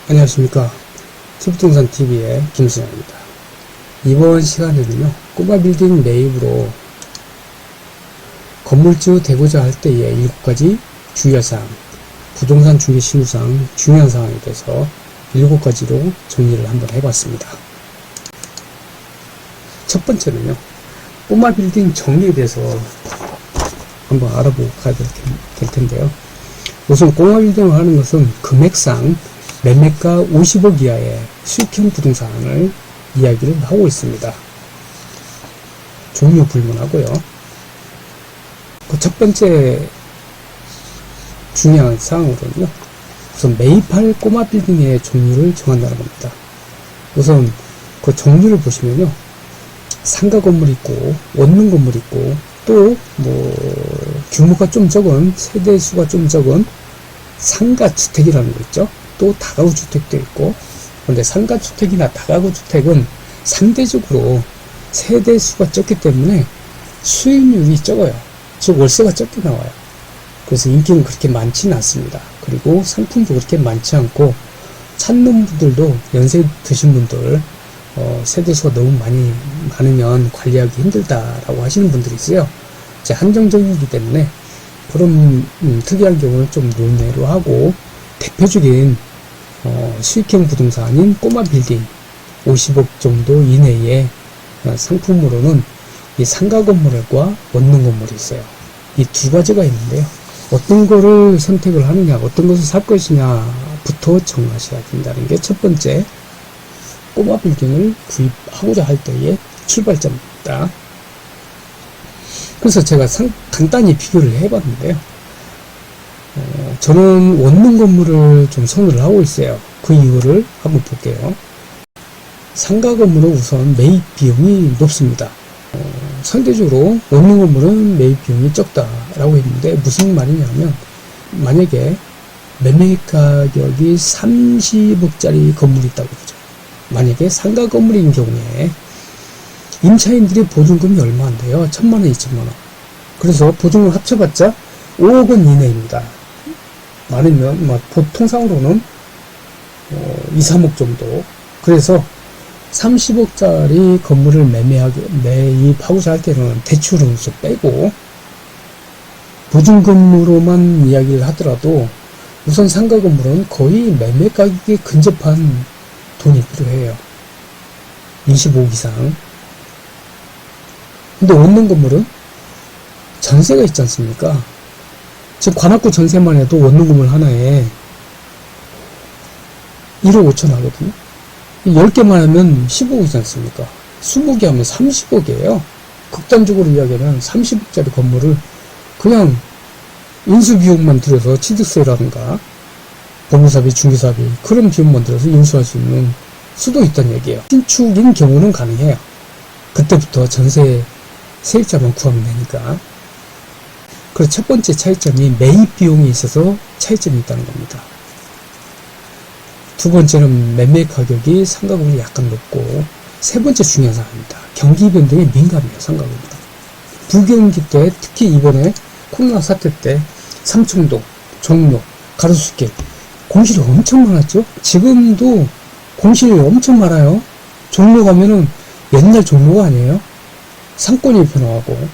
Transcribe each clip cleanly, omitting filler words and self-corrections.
안녕하십니까. TV부동산TV의 김수영입니다. 이번 시간에는요, 꼬마 빌딩 매입으로 건물주 되고자 할 때의 7가지 주의사항, 부동산 중개 실무상 중요한 사항에 대해서 7가지로 정리를 한번 해봤습니다. 첫 번째는요, 꼬마 빌딩 정리에 대해서 한번 알아보고 가야 될 텐데요. 우선 꼬마 빌딩을 하는 것은 금액상 매매가 50억 이하의 수익형 부동산을 이야기를 하고 있습니다. 종료 불문하고요. 그 첫 번째 중요한 사항으로는요, 우선 매입할 꼬마 빌딩의 종류를 정한다는 겁니다. 우선 그 종류를 보시면요, 상가 건물이 있고 원룸 건물이 있고 또 규모가 좀 적은, 세대 수가 좀 적은 상가 주택이라는 거 있죠. 또 다가구 주택도 있고. 그런데 상가 주택이나 다가구 주택은 상대적으로 세대 수가 적기 때문에 수익률이 적어요. 즉 월세가 적게 나와요. 그래서 인기는 그렇게 많지는 않습니다. 그리고 상품도 그렇게 많지 않고, 찾는 분들도 연세 드신 분들 세대수가 너무 많으면 관리하기 힘들다라고 하시는 분들이 있어요. 이제 한정적이기 때문에 그런 특이한 경우는 좀 논외로 하고, 대표적인 수익형 부동산인 꼬마 빌딩 50억 정도 이내의 상품으로는 이 상가 건물과 원룸 건물이 있어요. 이 두 가지가 있는데요, 어떤 거를 선택을 하느냐, 어떤 것을 살 것이냐부터 정하셔야 된다는 게 첫 번째 꼬마 빌딩을 구입하고자 할 때의 출발점입니다. 그래서 제가 간단히 비교를 해봤는데요, 저는 원룸 건물을 좀 선호를 하고 있어요. 그 이유를 한번 볼게요. 상가 건물은 우선 매입 비용이 높습니다. 상대적으로 원룸 건물은 매입 비용이 적다라고 했는데, 무슨 말이냐면, 만약에 매매 가격이 30억짜리 건물이 있다고 그러죠. 만약에 상가 건물인 경우에 임차인들의 보증금이 얼마 안 돼요. 1,000만원, 2,000만원. 그래서 보증을 합쳐봤자 5억 원 이내입니다. 많으면 보통상으로는 2, 3억 정도. 그래서 30억짜리 건물을 매입하고자 할 때는 대출을 빼고 보증금으로만 이야기를 하더라도, 우선 상가 건물은 거의 매매 가격에 근접한 돈이 필요해요. 25억 이상. 근데 원룸 건물은 전세가 있지 않습니까? 지금 관악구 전세만 해도 원룸 건물 하나에 1억 5천 하거든요. 10개만 하면 15억이지 않습니까? 20개 하면 30억이에요. 극단적으로 이야기하면 30억짜리 건물을 그냥 인수비용만 들여서 취득세라든가 법무사비, 중개사비 그런 비용만 들여서 인수할 수 있는 수도 있다는 얘기예요. 신축인 경우는 가능해요. 그때부터 전세 세입자만 구하면 되니까. 그래서 첫 번째 차이점이 매입 비용에 있어서 차이점이 있다는 겁니다. 두 번째는 매매 가격이 상가 건물이 약간 높고, 세 번째 중요한 사항입니다. 경기 변동에 민감해요. 상가 건물은. 부경기 때, 특히 이번에 코로나 사태 때 삼청동, 종로, 가로수길 공실이 엄청 많았죠. 지금도 공실이 엄청 많아요. 종로 가면은 옛날 종로가 아니에요. 상권이 변화하고.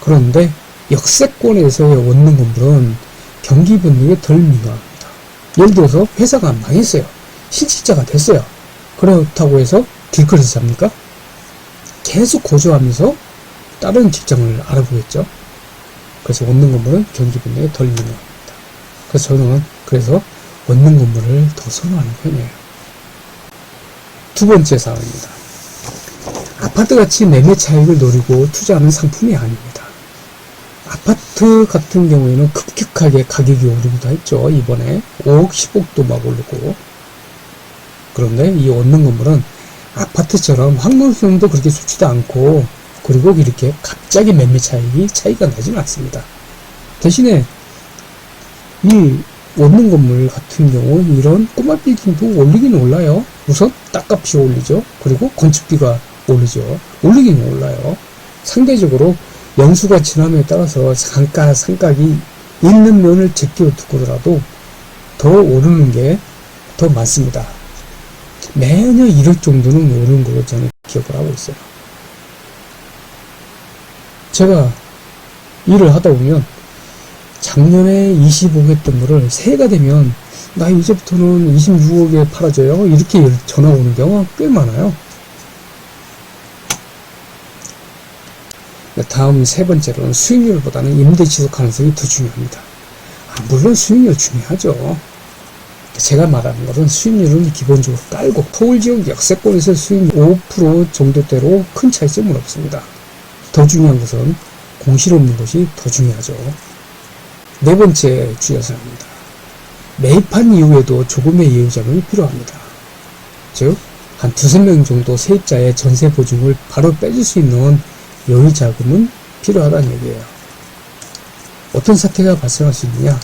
그런데 역세권에서의 원룸 건물은 경기 변동에 덜 민감합니다. 예를 들어서 회사가 망했어요. 실직자가 됐어요. 그렇다고 해서 길거리에서 삽니까? 계속 거주하면서 다른 직장을 알아보겠죠. 그래서 원룸 건물은 경기 변동에 덜 민감합니다. 그래서 저는 원룸 건물을 더 선호하는 편이에요. 두 번째 사항입니다. 아파트같이 매매 차익을 노리고 투자하는 상품이 아닙니다. 아파트 같은 경우에는 급격하게 가격이 오르기도 했죠. 이번에 5억, 10억도 막 오르고. 그런데 이 원룸 건물은 아파트처럼 확률성도 그렇게 좋지도 않고, 그리고 이렇게 갑자기 매매 차이가 나지는 않습니다. 대신에 이 원룸 건물 같은 경우는 이런 꼬마 빌딩도 올리긴 올라요. 우선 땅값이 올리죠. 그리고 건축비가 오르죠. 올리긴 올라요. 상대적으로 연수가 지남에 따라서 상각이 있는 면을 제껴 두고더라도 더 오르는 게 더 많습니다. 매년 1억 정도는 오는 걸로 저는 기억을 하고 있어요. 제가 일을 하다 보면 작년에 25억 했던 거를 새해가 되면 나 이제부터는 26억에 팔아줘요, 이렇게 전화 오는 경우가 꽤 많아요. 다음 세 번째로는 수익률보다는 임대 지속 가능성이 더 중요합니다. 물론 수익률 중요하죠. 제가 말하는 것은 수익률은 기본적으로 깔고 서울지역 역세권에서 수익률 5% 정도대로 큰 차이점은 없습니다. 더 중요한 것은 공실 없는 것이 더 중요하죠. 네 번째 주의사항입니다. 매입한 이후에도 조금의 예우 자금이 필요합니다. 즉, 한 두세 명 정도 세입자의 전세 보증을 바로 빼줄 수 있는 여유 자금은 필요하다는 얘기예요. 어떤 사태가 발생할 수 있느냐?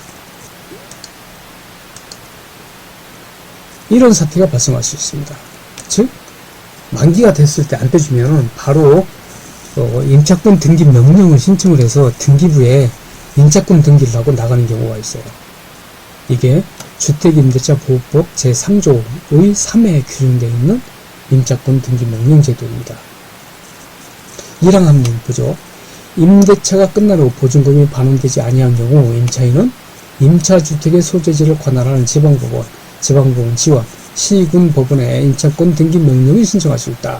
이런 사태가 발생할 수 있습니다. 즉, 만기가 됐을 때 안 빼주면 바로 임차권 등기 명령을 신청을 해서 등기부에 임차권 등기를 하고 나가는 경우가 있어요. 이게 주택임대차보호법 제3조의 3회에 규정되어 있는 임차권 등기 명령 제도입니다. 1항 한번 보죠. 임대차가 끝난 후 보증금이 반환되지 아니한 경우 임차인은 임차주택의 소재지를 관할하는 지방법원, 지방법원 지원, 시군 법원에 임차권 등기 명령을 신청할 수 있다.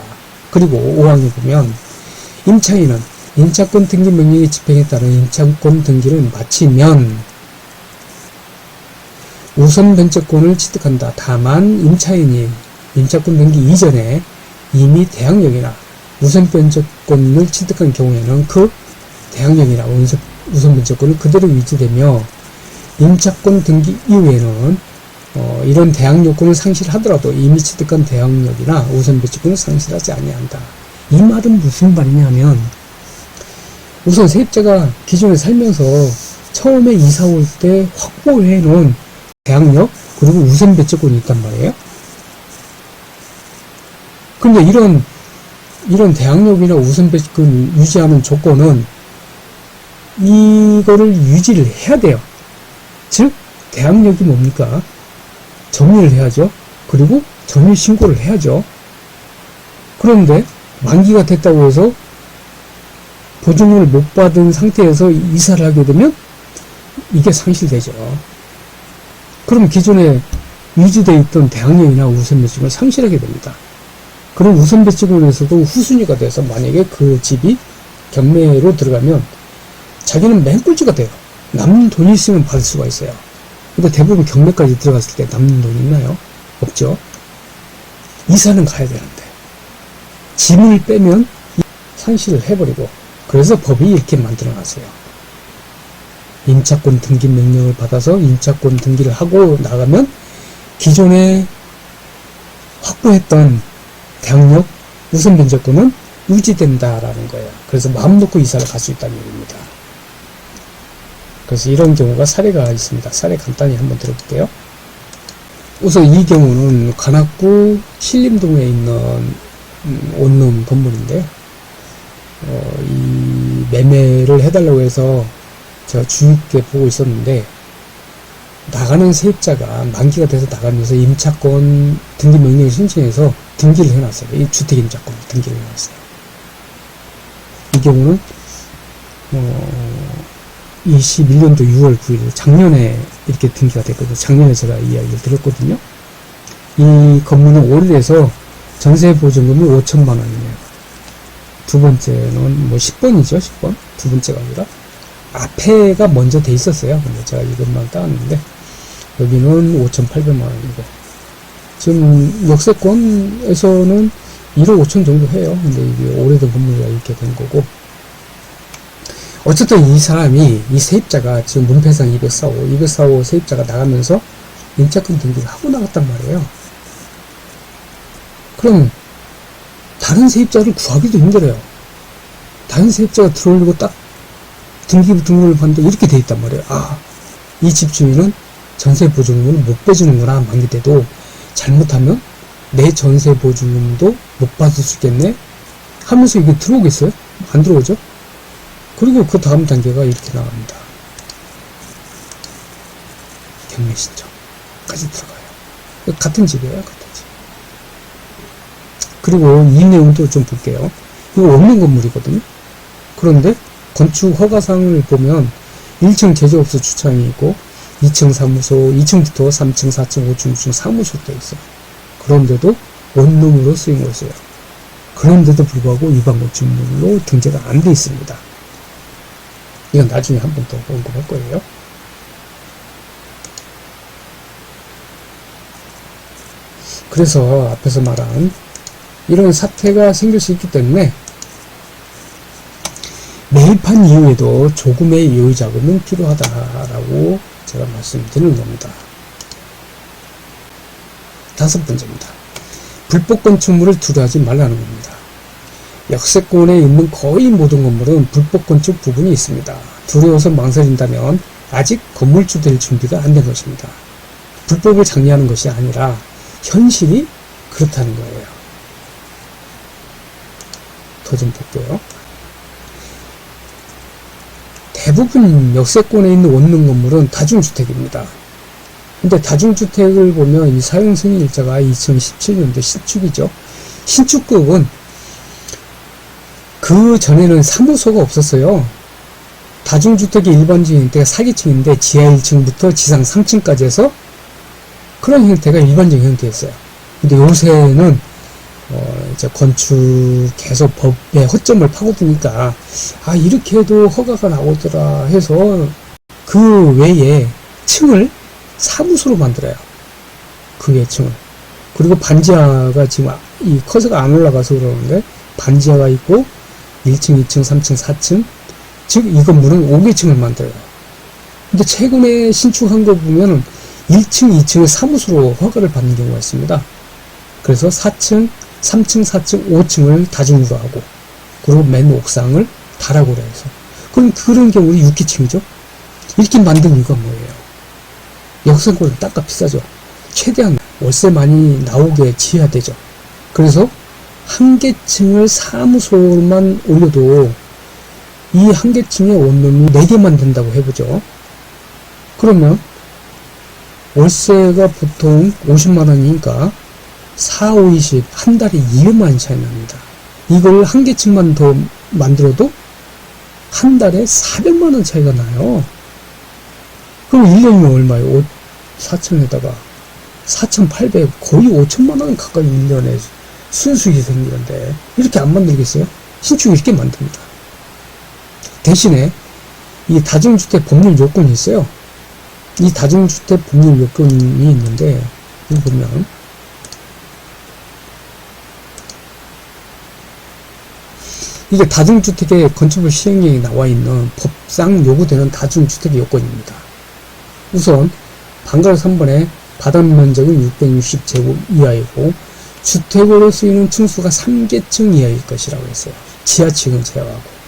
그리고 5항에 보면 임차인은 임차권 등기 명령의 집행에 따른 임차권 등기를 마치면 우선 변제권을 취득한다. 다만 임차인이 임차권 등기 이전에 이미 대항력이나 우선 변제권을 취득한 경우에는 그 대항력이나 우선 변제권을 그대로 유지되며 임차권 등기 이후에는 이런 대항력권을 상실하더라도 이미 취득한 대항력이나 우선 변제권을 상실하지 아니한다. 이 말은 무슨 말이냐면 우선 세입자가 기존에 살면서 처음에 이사 올 때 확보해 놓은 대항력 그리고 우선 변제권이 있단 말이에요. 근데 이런 대항력이나 우선 변제권 유지하는 조건은 이거를 유지를 해야 돼요. 즉 대항력이 뭡니까? 정리를 해야죠. 그리고 정리 신고를 해야죠. 그런데 만기가 됐다고 해서 보증을 못 받은 상태에서 이사를 하게 되면 이게 상실되죠. 그럼 기존에 유지되어 있던 대항력이나 우선 변제권을 상실하게 됩니다. 그럼 우선 변제권에서도 후순위가 돼서 만약에 그 집이 경매로 들어가면 자기는 맨꼴찌가 돼요. 남는 돈이 있으면 받을 수가 있어요. 근데 대부분 경매까지 들어갔을 때 남는 돈이 있나요? 없죠. 이사는 가야 되는데 짐을 빼면 상실을 해버리고, 그래서 법이 이렇게 만들어놨어요. 임차권 등기 명령을 받아서 임차권 등기를 하고 나가면 기존에 확보했던 대항력 우선 변제권은 유지된다라는 거예요. 그래서 마음 놓고 이사를 갈 수 있다는 얘기입니다. 그래서 이런 경우가 사례가 있습니다. 사례 간단히 한번 들어볼게요. 우선 이 경우는 관악구 신림동에 있는 원룸 건물인데요. 이 매매를 해달라고 해서 제가 주의 깊게 보고 있었는데, 나가는 세입자가 만기가 돼서 나가면서 임차권 등기 명령을 신청해서 등기를 해놨어요. 이 주택임차권 등기를 해놨어요. 이 경우는 21년도 6월 9일 작년에 이렇게 등기가 됐거든요. 작년에 제가 이야기를 들었거든요. 이 건물은 오래돼서 전세 보증금이 5천만 원이네요. 두 번째는 뭐 10번이죠. 10번. 두 번째가 아니라 앞에가 먼저 돼 있었어요. 근데 제가 이것만 따왔는데 여기는 5,800만 원이고, 지금 역세권에서는 1억 5천 정도 해요. 근데 이게 오래된 건물이라 이렇게 된 거고, 어쨌든 이 사람이, 이 세입자가 지금 문패상 245 세입자가 나가면서 임차권 등기를 하고 나갔단 말이에요. 그럼 다른 세입자를 구하기도 힘들어요. 다른 세입자가 들어오려고 딱 등기부 등록을 받는데 이렇게 돼 있단 말이에요. 아, 이 집주인은 전세 보증금을 못 빼주는구나. 만기 때도 잘못하면 내 전세 보증금도 못 받을 수 있겠네 하면서 이게 들어오겠어요? 안 들어오죠? 그리고 그 다음 단계가 이렇게 나갑니다. 경매 신청까지 들어가요. 같은 집이에요, 같은 집. 그리고 이 내용도 좀 볼게요. 이거 없는 건물이거든요. 그런데 건축 허가상을 보면 1층 제조업소 주차장이 있고 2층 사무소, 2층부터 3층, 4층, 5층, 6층 사무소 돼 있어요. 그런데도 원룸으로 쓰인 것이에요. 그런데도 불구하고 일반 건축물로 등재가 안 돼 있습니다. 이건 나중에 한 번 더 언급할 거예요. 그래서 앞에서 말한 이런 사태가 생길 수 있기 때문에 매입한 이후에도 조금의 예의 자금은 필요하다라고 제가 말씀드리는 겁니다. 5번째입니다. 불법 건축물을 두려워하지 말라는 겁니다. 역세권에 있는 거의 모든 건물은 불법 건축 부분이 있습니다. 두려워서 망설인다면 아직 건물주 될 준비가 안 된 것입니다. 불법을 장려하는 것이 아니라 현실이 그렇다는 거예요. 더 좀 볼게요. 대부분 역세권에 있는 원룸 건물은 다중주택입니다. 근데 다중주택을 보면 이 사용승인일자가 2017년도 신축이죠. 신축급은 그 전에는 사무소가 없었어요. 다중주택이 일반적인 때가 사기층인데 지하 1층부터 지상 3층까지 해서 그런 형태가 일반적인 형태였어요. 근데 요새는 이제 건축해서 법의 허점을 파고드니까 이렇게 해도 허가가 나오더라 해서 그 외에 층을 사무소로 만들어요. 그 외 층을. 그리고 반지하가 지금 이 커서가 안 올라가서 그러는데 반지하가 있고 1층, 2층, 3층, 4층 즉 이 건물은 5개층을 만들어요. 근데 최근에 신축한 거 보면 1층, 2층을 사무소로 허가를 받는 경우가 있습니다. 그래서 4층, 3층, 4층, 5층을 다중으로 하고 그리고 맨 옥상을 다락으로 해서 그런 경우는 6기층이죠. 이렇게 만든 이유가 뭐예요? 역세권은 땅값 비싸죠. 최대한 월세 많이 나오게 지어야 되죠. 그래서 한 개층을 사무소만 올려도 이 한 개층의 원룸이 4개만 된다고 해보죠. 그러면 월세가 보통 50만원이니까 4, 5, 20, 한 달에 200만원 차이 납니다. 이걸 한 개층만 더 만들어도 한 달에 400만원 차이가 나요. 그럼 1년이면 얼마예요? 4층에다가 4,800, 거의 5천만원 가까이 1년에 순수익이 생기는데 이렇게 안 만들겠어요? 신축 이렇게 만듭니다. 대신에 이 다중주택 법률 요건이 있어요. 이 다중주택 법률 요건이 있는데 여기 보면 이게 다중주택의 건축물 시행령에 나와 있는 법상 요구되는 다중주택의 요건입니다. 우선 방가로 3번에 바닥면적은 660제곱 이하이고 주택으로 쓰이는 층수가 3개층 이하일 것이라고 했어요. 지하층은 제외하고.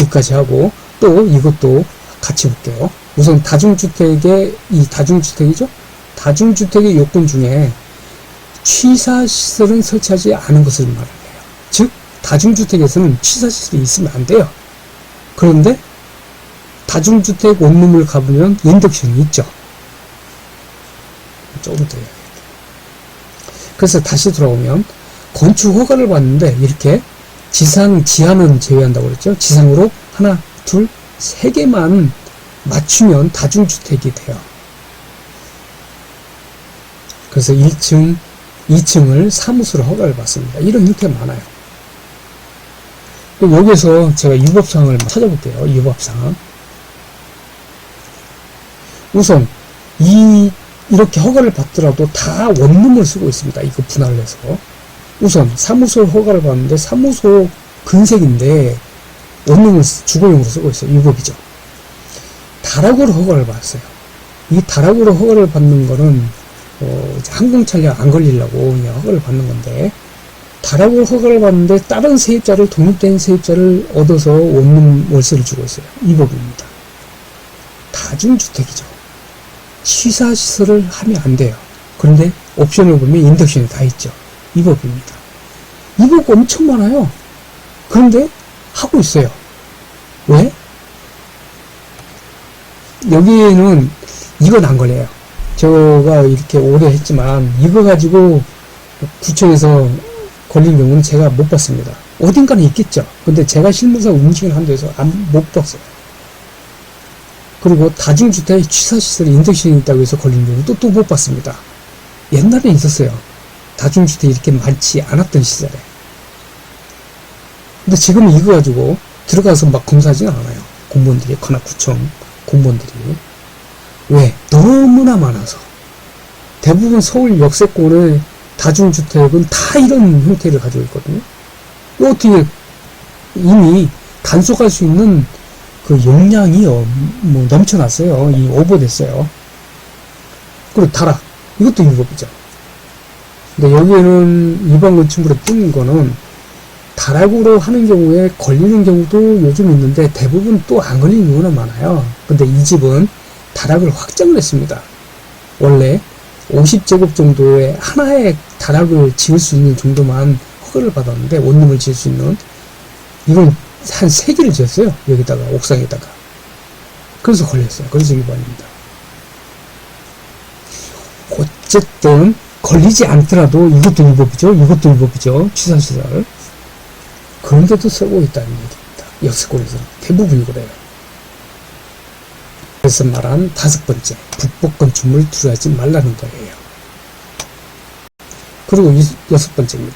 여기까지 하고 또 이것도 같이 볼게요. 우선 다중주택의 이 다중주택이죠. 다중주택의 요건 중에 취사시설은 설치하지 않은 것을 말을 해요. 즉 다중주택에서는 취사시설이 있으면 안 돼요. 그런데 다중주택 원룸을 가보면 인덕션이 있죠. 조금 더 해야겠다. 그래서 다시 돌아오면 건축 허가를 받는데 이렇게 지상, 지하는 제외한다고 그랬죠. 지상으로 하나, 둘, 3개만 맞추면 다중주택이 돼요. 그래서 1층, 2층을 사무소로 허가를 받습니다. 이런 형태가 많아요. 여기서 제가 유법사항을 찾아볼게요. 유법사항. 우선 이렇게 허가를 받더라도 다 원룸을 쓰고 있습니다. 이거 분할을 해서. 우선 사무소 허가를 받는데 사무소 근색인데 원룸을 주거용으로 쓰고 있어요. 유법이죠. 다락으로 허가를 받았어요. 이 다락으로 허가를 받는 거는 항공찰량 안 걸리려고 그냥 허가를 받는 건데 다락으로 허가를 받는데 다른 세입자를 독립된 세입자를 얻어서 원룸 월세를 주고 있어요. 이 법입니다. 다중주택이죠. 취사시설을 하면 안 돼요. 그런데 옵션을 보면 인덕션이 다 있죠. 이 법입니다. 이 법 엄청 많아요. 그런데 하고 있어요. 왜? 여기에는 이건 안 걸려요. 제가 이렇게 오래 했지만 이거 가지고 구청에서 걸린 경우는 제가 못 봤습니다. 어딘가는 있겠죠. 근데 제가 실무사 움직이는 한 데서 못 봤어요. 그리고 다중주택 취사시설 인덕션이 있다고 해서 걸린 경우도 또 못 봤습니다. 옛날에 있었어요. 다중주택이 이렇게 많지 않았던 시절에. 근데 지금은 이거 가지고 들어가서 막 검사하지는 않아요. 공무원들이, 거나 구청 공무원들이. 왜? 너무나 많아서. 대부분 서울 역세권의 다중주택은 다 이런 형태를 가지고 있거든요. 어떻게 이미 단속할 수 있는 그 용량이 뭐 넘쳐났어요. 이 오버됐어요. 그리고 다락. 이것도 위법이죠. 근데 여기에는 일반 건축물에 뜬 거는 다락으로 하는 경우에 걸리는 경우도 요즘 있는데 대부분 또 안 걸리는 경우가 많아요. 근데 이 집은 다락을 확장을 했습니다. 원래 50제곱 정도의 하나의 다락을 지을 수 있는 정도만 허가를 받았는데, 원룸을 지을 수 있는, 이건 한 3개를 지었어요. 여기다가, 옥상에다가. 그래서 걸렸어요. 그래서 위반입니다. 어쨌든 걸리지 않더라도 이것도 위법이죠. 이것도 위법이죠. 취사시설. 그런데도 쓰고 있다는 얘기입니다. 역세권에서는 대부분이 그래요. 그래서 말한 5번째, 불법 건축물을 들여하지 말라는 거예요. 그리고 6번째입니다.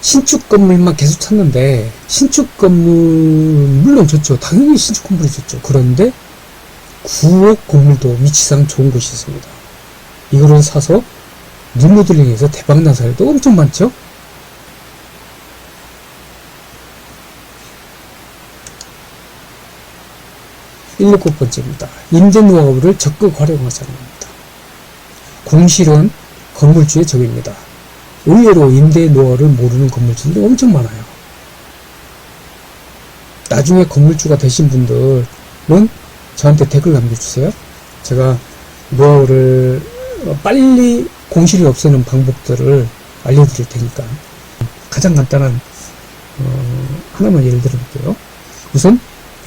신축 건물만 계속 찾는데, 신축 건물 물론 좋죠. 당연히 신축 건물이 좋죠. 그런데 9억 건물도 위치상 좋은 곳이 있습니다. 이거를 사서 리모델링해서 대박난 사례도 엄청 많죠. 일곱 번째입니다. 임대 노하우를 적극 활용하자는 겁니다. 공실은 건물주의 적입니다. 의외로 임대 노하우를 모르는 건물주들이 엄청 많아요. 나중에 건물주가 되신 분들은 저한테 댓글 남겨주세요. 제가 노하우를 빨리 공실을 없애는 방법들을 알려드릴 테니까. 가장 간단한 하나만 예를 들어볼게요. 우선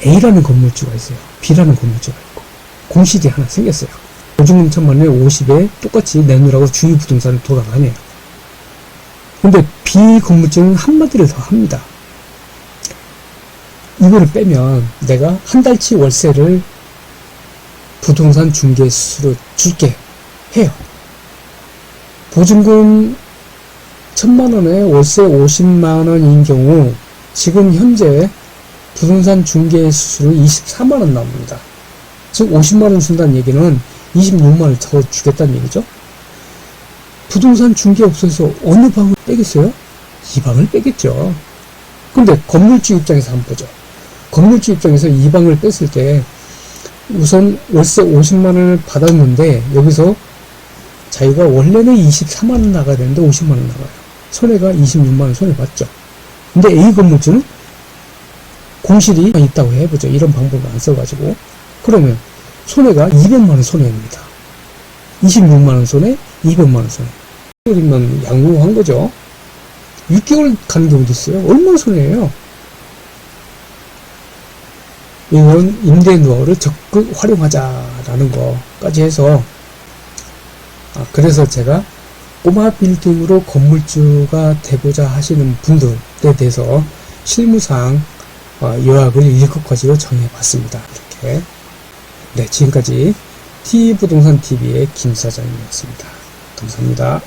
A라는 건물주가 있어요. B라는 건물주가 있고 공실이 하나 생겼어요. 보증금 1000만원에 50에 똑같이 내놓으라고 주유 부동산을 돌아다녀요. 근데 B 건물주는 한마디를 더 합니다. 이거를 빼면 내가 한 달치 월세를 부동산 중개수로 줄게 해요. 보증금 1000만원에 월세 50만원인 경우 지금 현재 부동산 중개 수수료는 24만원 나옵니다. 즉 50만원 준다는 얘기는 26만원 더 주겠다는 얘기죠. 부동산 중개업소에서 어느 방을 빼겠어요? 이 방을 빼겠죠. 근데 건물주 입장에서 한번 보죠. 건물주 입장에서 이 방을 뺐을 때 우선 월세 50만원을 받았는데 여기서 자기가 원래는 24만원 나가야 되는데 50만원 나가요. 손해가 26만원 손해봤죠. 근데 A 건물주는 공실이 있다고 해보죠. 이런 방법을 안 써가지고. 그러면 손해가 200만원 손해입니다. 26만원 손해, 200만원 손해. 6개월이면 양호한 거죠. 6개월 가는 경우도 있어요. 얼마나 손해예요? 이건 임대 노하우를 적극 활용하자라는 거까지 해서, 그래서 제가 꼬마 빌딩으로 건물주가 되고자 하시는 분들에 대해서 실무상 요약을 7가지로 정해봤습니다. 이렇게. 네, 지금까지 TV부동산TV의 김 사장이었습니다. 감사합니다.